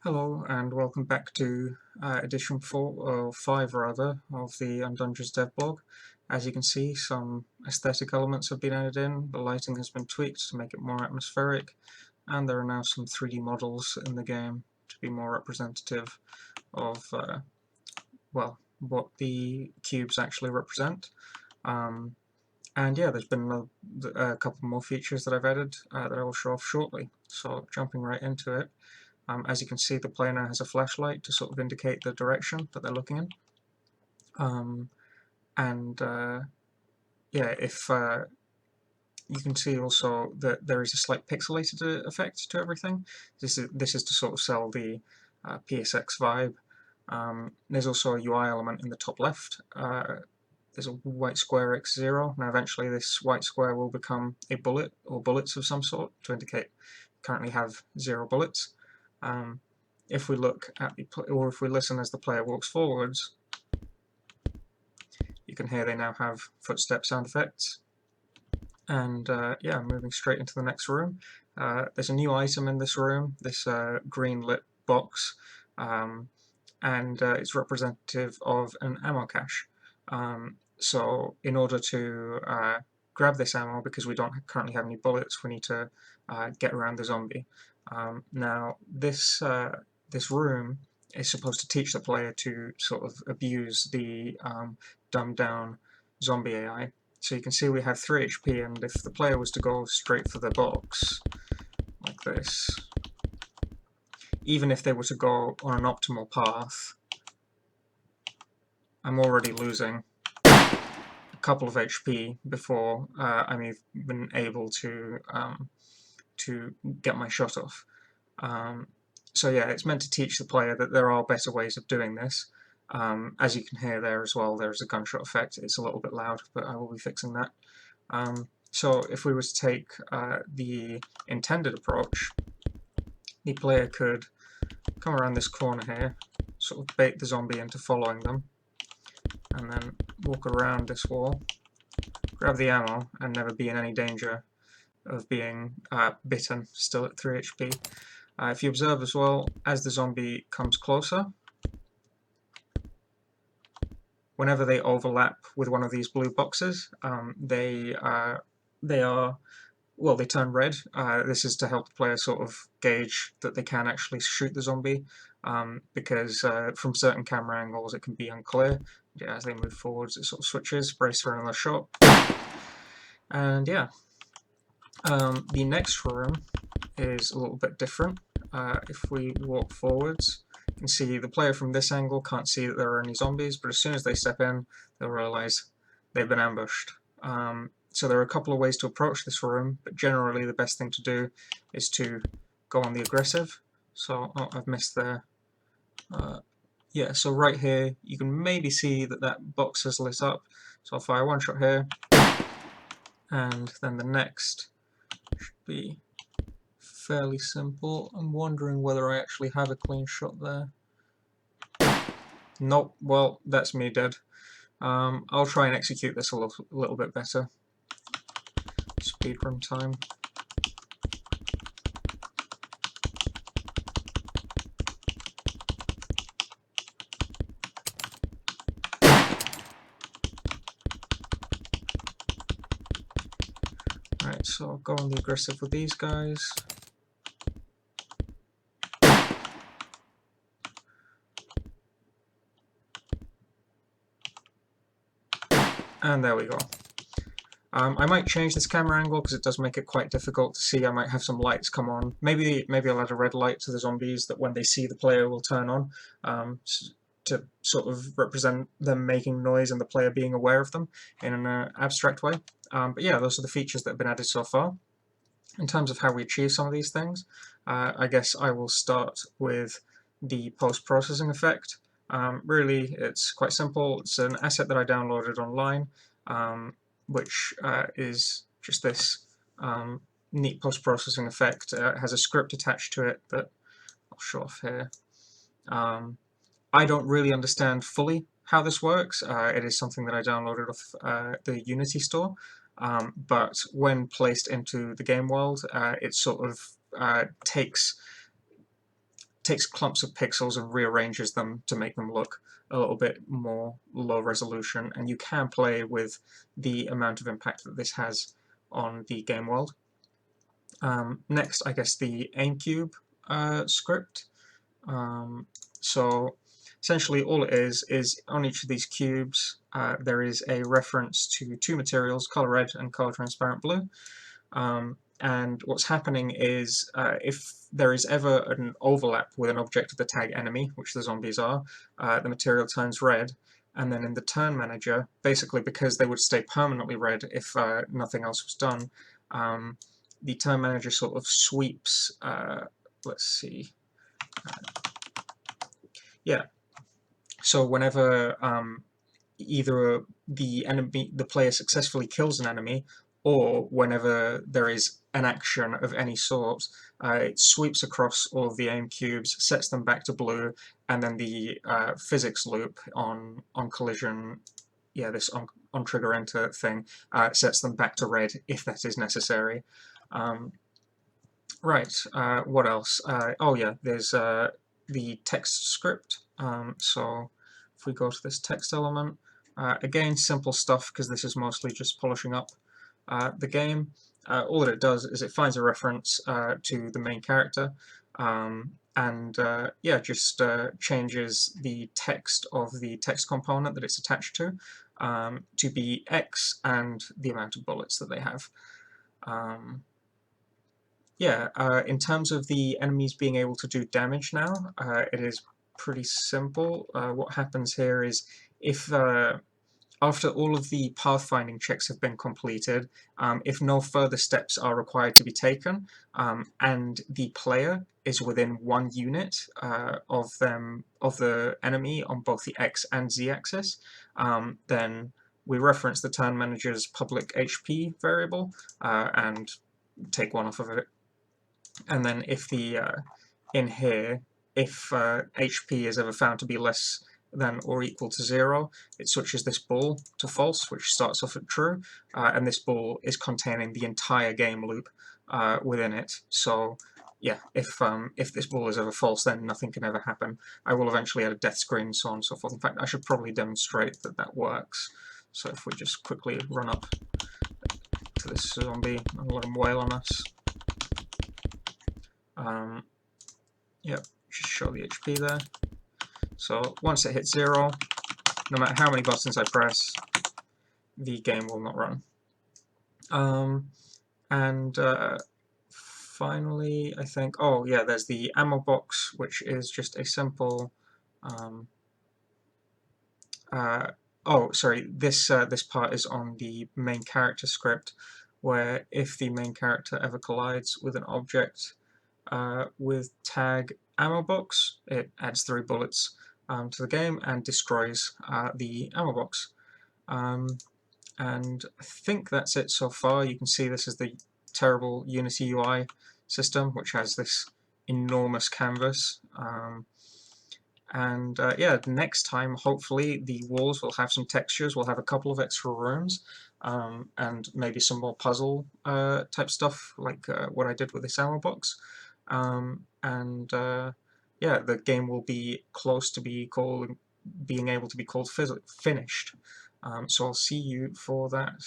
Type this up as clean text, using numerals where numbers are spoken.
Hello and welcome back to edition 4, or 5 rather, of the Undungeons Devblog. As you can see, some aesthetic elements have been added in, the lighting has been tweaked to make it more atmospheric, and there are now some 3D models in the game to be more representative of, well, what the cubes actually represent. And yeah, there's been a couple more features that I've added that I will show off shortly. So jumping right into it. As you can see, the player now has a flashlight to sort of indicate the direction that they're looking in. And yeah, if you can see also that there is a slight pixelated effect to everything. This is to sort of sell the PSX vibe. There's also a UI element in the top left. There's a white square x0. Now eventually this white square will become a bullet or bullets of some sort to indicate currently have 0 bullets. If we look at or if we listen as the player walks forwards, you can hear they now have footstep sound effects. And yeah, moving straight into the next room. There's a new item in this room, this green lit box, and it's representative of an ammo cache. So in order to grab this ammo, because we don't currently have any bullets, we need to get around the zombie. Now this room is supposed to teach the player to sort of abuse the dumbed down zombie AI. So you can see we have 3 HP, and if the player was to go straight for the box, like this, even if they were to go on an optimal path, I'm already losing a couple of HP before I'm even able to get my shot off. So yeah, it's meant to teach the player that there are better ways of doing this. As you can hear there as well, there's a gunshot effect. It's a little bit loud, but I will be fixing that. So if we were to take the intended approach, the player could come around this corner here, sort of bait the zombie into following them, and then walk around this wall, grab the ammo, and never be in any danger of being bitten, still at 3 HP. If you observe as well, as the zombie comes closer, whenever they overlap with one of these blue boxes, they turn red. This is to help the player sort of gauge that they can actually shoot the zombie, because from certain camera angles it can be unclear. Yeah, as they move forwards, it sort of switches, brace for another shot. And yeah, the next room is a little bit different. If we walk forwards, you can see the player from this angle can't see that there are any zombies, but as soon as they step in, they'll realise they've been ambushed. So there are a couple of ways to approach this room, but generally the best thing to do is to go on the aggressive. So, oh, I've missed there. Yeah, so right here, you can maybe see that that box has lit up. So I'll fire one shot here, and then the next should be fairly simple. I'm wondering whether I actually have a clean shot there. Nope, well, that's me dead. I'll try and execute this a little bit better. Speedrun time. Right, so I'll go on the aggressive with these guys. And there we go. I might change this camera angle because it does make it quite difficult to see. I might have some lights come on. Maybe I'll add a red light to the zombies that when they see the player will turn on, to sort of represent them making noise and the player being aware of them in an abstract way. But yeah, those are the features that have been added so far. In terms of how we achieve some of these things, I guess I will start with the post-processing effect. Really, it's quite simple. It's an asset that I downloaded online, which is just this neat post-processing effect. It has a script attached to it that I'll show off here. I don't really understand fully how this works. It is something that I downloaded off the Unity store, but when placed into the game world, it sort of takes takes clumps of pixels and rearranges them to make them look a little bit more low resolution, and you can play with the amount of impact that this has on the game world. Next, I guess the AimCube script. So essentially all it is on each of these cubes there is a reference to two materials, color red and color transparent blue. And what's happening is if there is ever an overlap with an object of the tag enemy, which the zombies are, the material turns red, and then in the turn manager, basically because they would stay permanently red if nothing else was done, the turn manager sort of sweeps, let's see, yeah, so whenever either the player successfully kills an enemy, or whenever there is an action of any sort, it sweeps across all of the aim cubes, sets them back to blue, and then the physics loop on collision, yeah, this on trigger enter thing, sets them back to red if that is necessary. Right, what else? Oh yeah, there's the text script. So if we go to this text element, again, simple stuff because this is mostly just polishing up the game. All that it does is it finds a reference to the main character, and yeah, just changes the text of the text component that it's attached to be X and the amount of bullets that they have. Yeah, in terms of the enemies being able to do damage now, it is pretty simple. What happens here is if after all of the pathfinding checks have been completed, if no further steps are required to be taken, and the player is within 1 unit of the enemy on both the X and Z axis, then we reference the turn manager's public HP variable and take 1 off of it. And then if the in here, if HP is ever found to be less than or equal to 0, it switches this ball to false, which starts off at true, and this ball is containing the entire game loop within it. So yeah, if this ball is ever false, then nothing can ever happen. I will eventually add a death screen, so on and so forth. In fact, I should probably demonstrate that that works. So if we just quickly run up to this zombie and let him wail on us. Yep, just show the HP there. So once it hits 0, no matter how many buttons I press, the game will not run. And finally, I think, oh yeah, there's the ammo box, which is just a simple, oh sorry, this part is on the main character script, where if the main character ever collides with an object with tag ammo box, it adds 3 bullets to the game and destroys the ammo box. And I think that's it so far. You can see this is the terrible Unity UI system, which has this enormous canvas. Yeah, next time, hopefully, the walls will have some textures. We'll have a couple of extra rooms, and maybe some more puzzle type stuff, like what I did with this ammo box. Yeah, the game will be close to being able to be called finished. So I'll see you for that.